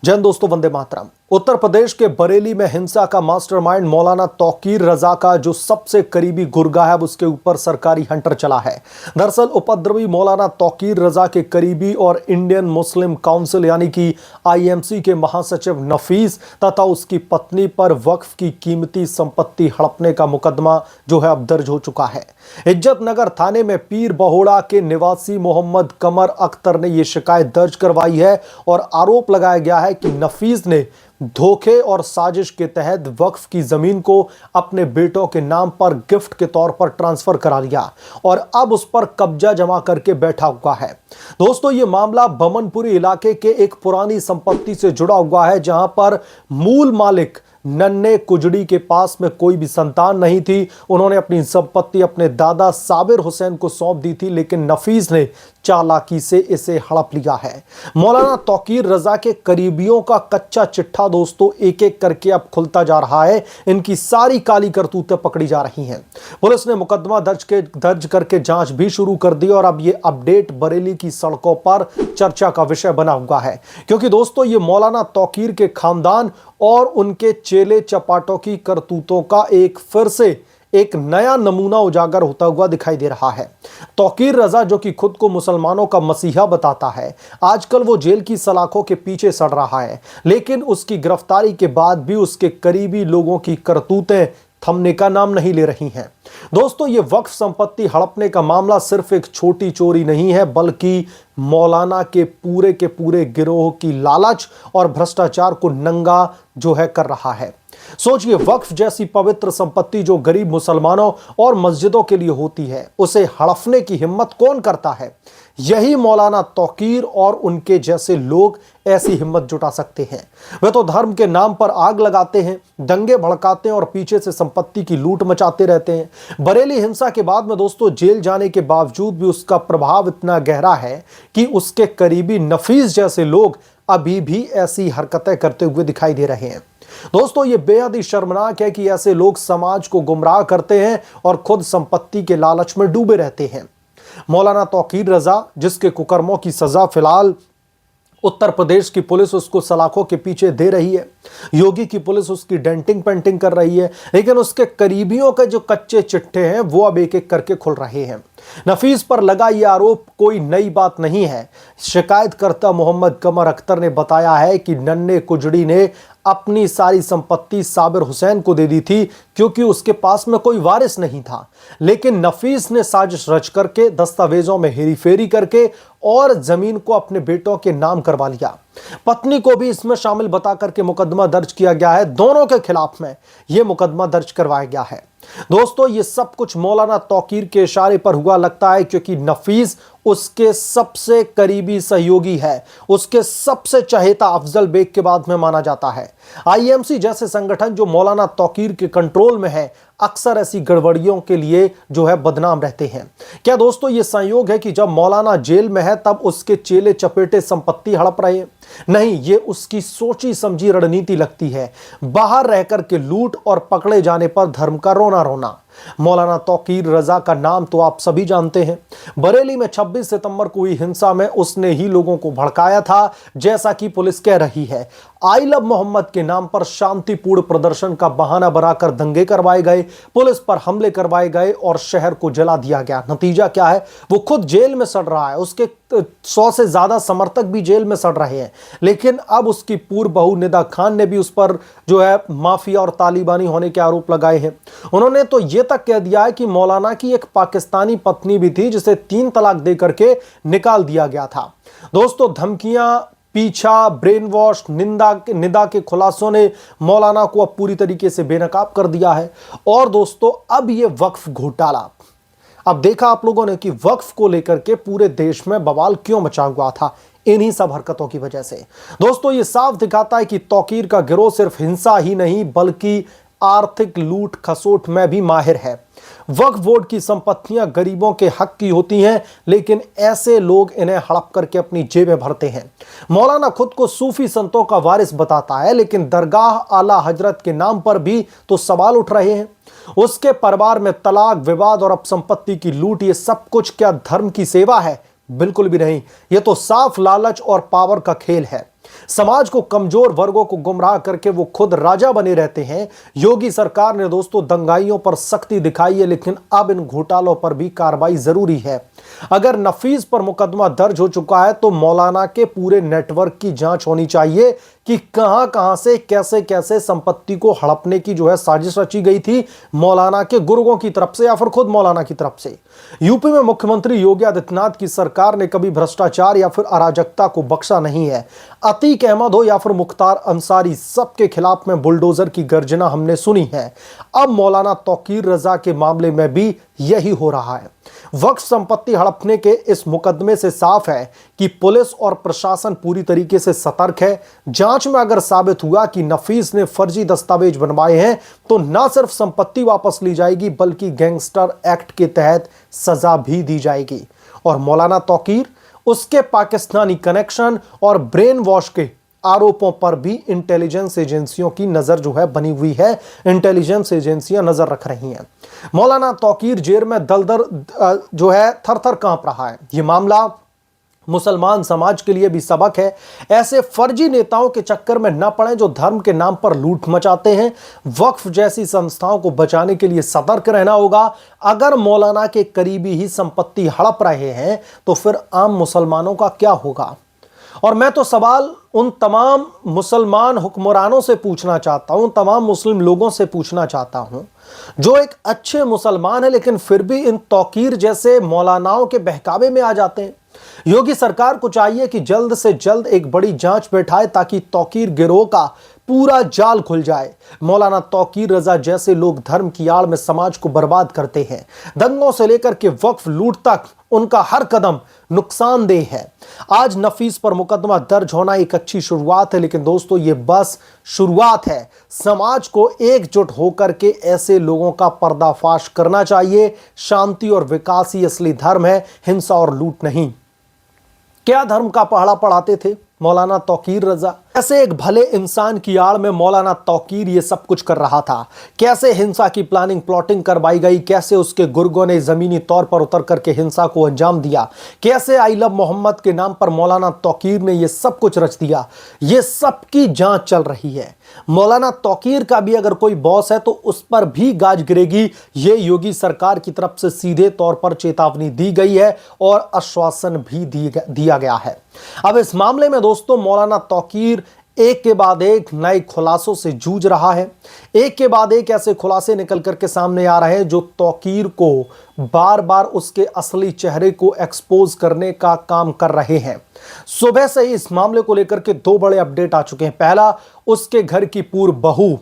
जय हिंद दोस्तों, वंदे मातरम। उत्तर प्रदेश के बरेली में हिंसा का मास्टरमाइंड मौलाना तौकीर रजा का जो सबसे करीबी गुर्गा है, उसके ऊपर सरकारी हंटर चला है। दरअसल उपद्रवी मौलाना तौकीर रजा के करीबी और इंडियन मुस्लिम काउंसिल यानी कि आईएमसी के महासचिव नफीस तथा उसकी पत्नी पर वक्फ की कीमती संपत्ति हड़पने का मुकदमा जो है अब दर्ज हो चुका है। इज्जत नगर थाने में पीर बहोड़ा के निवासी मोहम्मद कमर अख्तर ने यह शिकायत दर्ज करवाई है और आरोप लगाया गया है कि नफीस ने धोखे और साजिश के तहत वक्फ की जमीन को अपने बेटों के नाम पर गिफ्ट के तौर पर ट्रांसफर करा लिया और अब उस पर कब्जा जमा करके बैठा हुआ है। दोस्तों, यह मामला बमनपुरी इलाके के एक पुरानी संपत्ति से जुड़ा हुआ है, जहां पर मूल मालिक नन्हे कुजड़ी के पास में कोई भी संतान नहीं थी। उन्होंने अपनी संपत्ति अपने दादा साबिर हुसैन को सौंप दी थी, लेकिन नफीस ने चालाकी से इसे हड़प लिया है। मौलाना तौकीर रजा के करीबियों का कच्चा चिट्ठा दोस्तों एक एक करके अब खुलता जा रहा है। इनकी सारी काली करतूतें पकड़ी जा रही हैं। पुलिस ने मुकदमा दर्ज करके जांच भी शुरू कर दी और अब ये अपडेट बरेली की सड़कों पर चर्चा का विषय बना हुआ है, क्योंकि दोस्तों ये मौलाना तौकीर के खानदान और उनके चेले चपाटों की करतूतों का फिर से एक नया नमूना उजागर होता हुआ दिखाई दे रहा है। तौकीर रजा, जो कि खुद को मुसलमानों का मसीहा बताता है, आजकल वो जेल की सलाखों के पीछे सड़ रहा है, लेकिन उसकी गिरफ्तारी के बाद भी उसके करीबी लोगों की करतूतें थमने का नाम नहीं ले रही हैं। दोस्तों, ये वक्फ संपत्ति हड़पने का मामला सिर्फ एक छोटी चोरी नहीं है, बल्कि मौलाना के पूरे गिरोह की लालच और भ्रष्टाचार को नंगा जो है कर रहा है। सोचिए, वक्फ जैसी पवित्र संपत्ति जो गरीब मुसलमानों और मस्जिदों के लिए होती है, उसे हड़पने की हिम्मत कौन करता है? यही मौलाना तौकीर और उनके जैसे लोग ऐसी हिम्मत जुटा सकते हैं। वे तो धर्म के नाम पर आग लगाते हैं, दंगे भड़काते हैं और पीछे से संपत्ति की लूट मचाते रहते हैं। बरेली हिंसा के बाद में दोस्तों जेल जाने के बावजूद भी उसका प्रभाव इतना गहरा है कि उसके करीबी नफीस जैसे लोग अभी भी ऐसी हरकतें करते हुए दिखाई दे रहे हैं। दोस्तों, ये बेहद ही शर्मनाक है कि ऐसे लोग समाज को गुमराह करते हैं और खुद संपत्ति के लालच में डूबे रहते हैं। मौलाना तौकीर रजा, जिसके कुकर्मों की सजा फिलहाल उत्तर प्रदेश की पुलिस उसको सलाखों के पीछे दे रही है, योगी की पुलिस उसकी डेंटिंग पेंटिंग कर रही है, लेकिन उसके करीबियों के जो कच्चे चिट्ठे हैं वो अब एक एक करके खुल रहे हैं। नफीस पर लगा यह आरोप कोई नई बात नहीं है। शिकायतकर्ता मोहम्मद कमर अख्तर ने बताया है कि नन्हे कुजड़ी ने अपनी सारी संपत्ति साबिर हुसैन को दे दी थी, क्योंकि उसके पास में कोई वारिस नहीं था। लेकिन नफीस ने साजिश रच करके, दस्तावेजों में हेरीफेरी करके और जमीन को अपने बेटों के नाम करवा लिया। पत्नी को भी इसमें शामिल बता करके मुकदमा दर्ज किया गया है। दोनों के खिलाफ में यह मुकदमा दर्ज करवाया गया है। दोस्तों, ये सब कुछ मौलाना तौकीर के इशारे पर हुआ लगता है, क्योंकि नफीस उसके सबसे करीबी सहयोगी है, उसके सबसे चहेता अफजल बेग के बाद में माना जाता है। आईएमसी जैसे संगठन जो मौलाना तौकीर के कंट्रोल में है, अक्सर ऐसी गड़बड़ियों के लिए जो है बदनाम रहते हैं। क्या दोस्तों ये संयोग है कि जब मौलाना जेल में है तब उसके चेले चपेटे संपत्ति हड़प रहे हैं? नहीं, ये उसकी सोची समझी रणनीति लगती है। बाहर रहकर के लूट और पकड़े जाने पर धर्म का रोना रोना। मौलाना तौकीर रजा का नाम तो आप सभी जानते हैं। बरेली में 26 सितंबर को हुई हिंसा में उसने ही लोगों को भड़काया था, जैसा कि पुलिस कह रही है। आई लव मोहम्मद के नाम पर शांतिपूर्ण प्रदर्शन का बहाना बनाकर दंगे करवाए गए, पुलिस पर हमले करवाए गए और शहर को जला दिया गया। नतीजा क्या है? वो खुद जेल में सड़ रहा है, उसके 100 से ज्यादा समर्थक भी जेल में सड़ रहे हैं। लेकिन अब उसकी पूर्व बहू निदा खान ने भी उस पर जो है माफिया और तालिबानी होने के आरोप लगाए हैं। उन्होंने तो यह तक कह दिया है कि मौलाना की एक पाकिस्तानी पत्नी भी थी, जिसे 3 तलाक दे करके निकाल दिया गया था। दोस्तों, धमकियां, पीछा, ब्रेन वॉश, निदा के खुलासों ने मौलाना को अब पूरी तरीके से बेनकाब कर दिया है। और दोस्तों, अब यह वक्फ घोटाला, अब देखा आप लोगों ने कि वक्फ को लेकर के पूरे देश में बवाल क्यों मचा हुआ था, इन्हीं सब हरकतों की वजह से। दोस्तों, यह साफ दिखाता है कि तौकीर का गिरोह सिर्फ हिंसा ही नहीं बल्कि आर्थिक लूट खसोट में भी माहिर है। वक्फ बोर्ड की संपत्तियां गरीबों के हक की होती हैं, लेकिन ऐसे लोग इन्हें हड़प करके अपनी जेबें भरते हैं। मौलाना खुद को सूफी संतों का वारिस बताता है, लेकिन दरगाह आला हजरत के नाम पर भी तो सवाल उठ रहे हैं। उसके परिवार में तलाक, विवाद और अपसंपत्ति की लूट, ये सब कुछ क्या धर्म की सेवा है? बिल्कुल भी नहीं। यह तो साफ लालच और पावर का खेल है। समाज को कमजोर वर्गों को गुमराह करके वो खुद राजा बने रहते हैं। योगी सरकार ने दोस्तों दंगाइयों पर सख्ती दिखाई है, लेकिन अब इन घोटालों पर भी कार्रवाई जरूरी है। अगर नफीस पर मुकदमा दर्ज हो चुका है तो मौलाना के पूरे नेटवर्क की जांच होनी चाहिए कि कहां कहां से कैसे कैसे संपत्ति को हड़पने की जो है साजिश रची गई थी, मौलाना के गुर्गों की तरफ से या फिर खुद मौलाना की तरफ से। यूपी में मुख्यमंत्री योगी आदित्यनाथ की सरकार ने कभी भ्रष्टाचार या फिर अराजकता को बख्शा नहीं है। अतीक अहमद हो या फिर मुख्तार अंसारी, सबके खिलाफ में बुलडोजर की गर्जना हमने सुनी है। अब मौलाना तौकीर रजा के मामले में भी यही हो रहा है। वक्फ संपत्ति हड़पने के इस मुकदमे से साफ है कि पुलिस और प्रशासन पूरी तरीके से सतर्क है। जांच में अगर साबित हुआ कि नफीस ने फर्जी दस्तावेज बनवाए हैं तो न सिर्फ संपत्ति वापस ली जाएगी बल्कि गैंगस्टर एक्ट के तहत सजा भी दी जाएगी। और मौलाना तौकीर, उसके पाकिस्तानी कनेक्शन और ब्रेन वॉश के आरोपों पर भी इंटेलिजेंस एजेंसियों की नजर जो है बनी हुई है। इंटेलिजेंस एजेंसियां नजर रख रही हैं। मौलाना तौकीर जेल में दलदल जो है थर-थर कांप रहा है। यह मामला मुसलमान समाज के लिए भी सबक है। ऐसे फर्जी नेताओं के चक्कर में न पड़े जो धर्म के नाम पर लूट मचाते हैं। वक्फ जैसी संस्थाओं को बचाने के लिए सतर्क रहना होगा। अगर मौलाना के करीबी ही संपत्ति हड़प रहे हैं तो फिर आम मुसलमानों का क्या होगा? और मैं तो सवाल उन तमाम मुसलमान हुक्मरानों से पूछना चाहता हूं, तमाम मुस्लिम लोगों से पूछना चाहता हूं जो एक अच्छे मुसलमान है लेकिन फिर भी इन तौकीर जैसे मौलानाओं के बहकावे में आ जाते हैं। योगी सरकार को चाहिए कि जल्द से जल्द एक बड़ी जांच बैठाए ताकि तौकीर गिरोह का पूरा जाल खुल जाए। मौलाना तौकीर रजा जैसे लोग धर्म की आड़ में समाज को बर्बाद करते हैं। दंगों से लेकर के वक्फ लूट तक उनका हर कदम नुकसानदेह है। आज नफीस पर मुकदमा दर्ज होना एक अच्छी शुरुआत है, लेकिन दोस्तों ये बस शुरुआत है। समाज को एकजुट होकर के ऐसे लोगों का पर्दाफाश करना चाहिए। शांति और विकास ही असली धर्म है, हिंसा और लूट नहीं। क्या धर्म का पहाड़ा पढ़ाते थे मौलाना तौकीर रजा? कैसे एक भले इंसान की आड़ में मौलाना तौकीर ये सब कुछ कर रहा था? कैसे हिंसा की प्लानिंग प्लॉटिंग करवाई गई? कैसे उसके गुर्गों ने जमीनी तौर पर उतर करके हिंसा को अंजाम दिया? कैसे आई लव मोहम्मद के नाम पर मौलाना तौकीर ने ये सब कुछ रच दिया? ये सब की जांच चल रही है। मौलाना तौकीर का भी अगर कोई बॉस है तो उस पर भी गाज गिरेगी। ये योगी सरकार की तरफ से सीधे तौर पर चेतावनी दी गई है और आश्वासन भी दिया गया है। अब इस मामले में दोस्तों मौलाना तौकीर एक के बाद एक नए खुलासों से जूझ रहा है। एक के बाद एक ऐसे खुलासे निकल करके सामने आ रहे हैं जो तौकीर को बार बार उसके असली चेहरे को एक्सपोज करने का काम कर रहे हैं। सुबह से ही इस मामले को लेकर के दो बड़े अपडेट आ चुके हैं। पहला, उसके घर की पूर्व बहू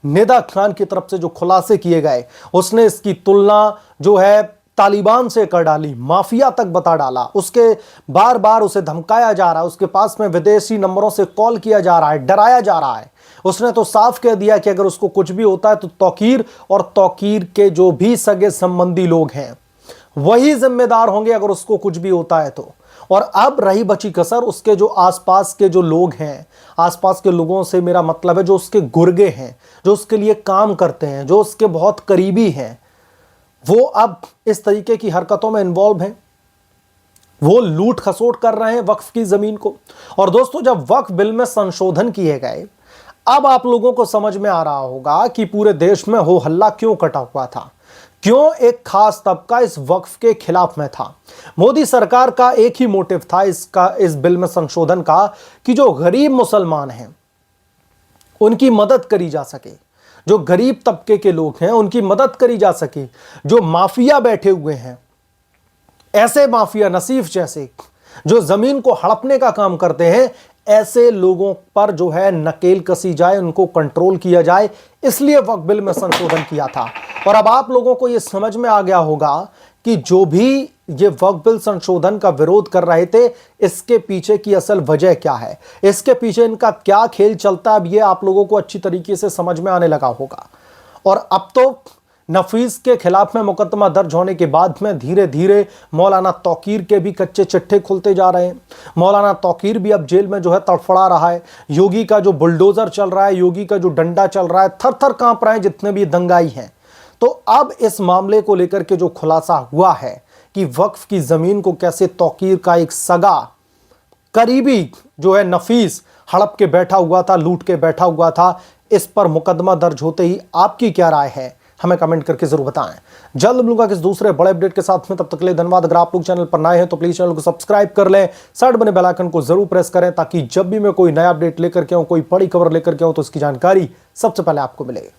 निदा खान की तरफ से जो खुलासे किए गए, उसने इसकी तुलना जो है तालिबान से कर डाली, माफिया तक बता डाला। उसके बार बार उसे धमकाया जा रहा है, उसके पास में विदेशी नंबरों से कॉल किया जा रहा है, डराया जा रहा है। उसने तो साफ कह दिया कि अगर उसको कुछ भी होता है तो तौकीर और तौकीर के जो भी सगे संबंधी लोग हैं वही जिम्मेदार होंगे अगर उसको कुछ भी होता है तो। और अब रही बची कसर उसके जो आसपास के जो लोग हैं, आसपास के लोगों से मेरा मतलब है जो उसके गुर्गे हैं, जो उसके लिए काम करते हैं, जो उसके बहुत करीबी हैं, वो अब इस तरीके की हरकतों में इन्वॉल्व हैं। वो लूट खसोट कर रहे हैं वक्फ की जमीन को। और दोस्तों जब वक्फ बिल में संशोधन किए गए, अब आप लोगों को समझ में आ रहा होगा कि पूरे देश में हो हल्ला क्यों कटा हुआ था, क्यों एक खास तबका इस वक्फ के खिलाफ में था। मोदी सरकार का एक ही मोटिव था इस बिल में संशोधन का कि जो गरीब मुसलमान हैं उनकी मदद करी जा सके, जो गरीब तबके के लोग हैं उनकी मदद करी जा सके। जो माफिया बैठे हुए हैं, ऐसे माफिया नसीफ जैसे जो जमीन को हड़पने का काम करते हैं, ऐसे लोगों पर जो है नकेल कसी जाए, उनको कंट्रोल किया जाए। इसलिए वक्फ बिल में संशोधन किया था। और अब आप लोगों को यह समझ में आ गया होगा कि जो भी ये वक्फ बिल संशोधन का विरोध कर रहे थे, इसके पीछे की असल वजह क्या है, इसके पीछे इनका क्या खेल चलता है, अब ये आप लोगों को अच्छी तरीके से समझ में आने लगा होगा। और अब तो नफीस के खिलाफ में मुकदमा दर्ज होने के बाद में धीरे धीरे मौलाना तौकीर के भी कच्चे चिट्ठे खुलते जा रहे हैं। मौलाना तौकीर भी अब जेल में जो है तड़फड़ा रहा है। योगी का जो बुलडोजर चल रहा है, योगी का जो डंडा चल रहा है, थर थर कांप रहे हैं जितने भी दंगाई हैं। तो अब इस मामले को लेकर के जो खुलासा हुआ है कि वक्फ की जमीन को कैसे तौकीर का एक सगा करीबी जो है नफीस हड़प के बैठा हुआ था, लूट के बैठा हुआ था। इस पर मुकदमा दर्ज होते ही आपकी क्या राय है, हमें कमेंट करके जरूर बताएं। जल्द मिलूंगा किस दूसरे बड़े अपडेट के साथ में, तब तक के लिए धन्यवाद। अगर आप लोग चैनल पर नए हैं तो प्लीज चैनल को सब्सक्राइब कर लें, साइड बने बेल आइकन को जरूर प्रेस करें, ताकि जब भी मैं कोई नया अपडेट लेकर के आऊं, कोई बड़ी खबर लेकर के आऊं, तो इसकी जानकारी सबसे पहले आपको मिले।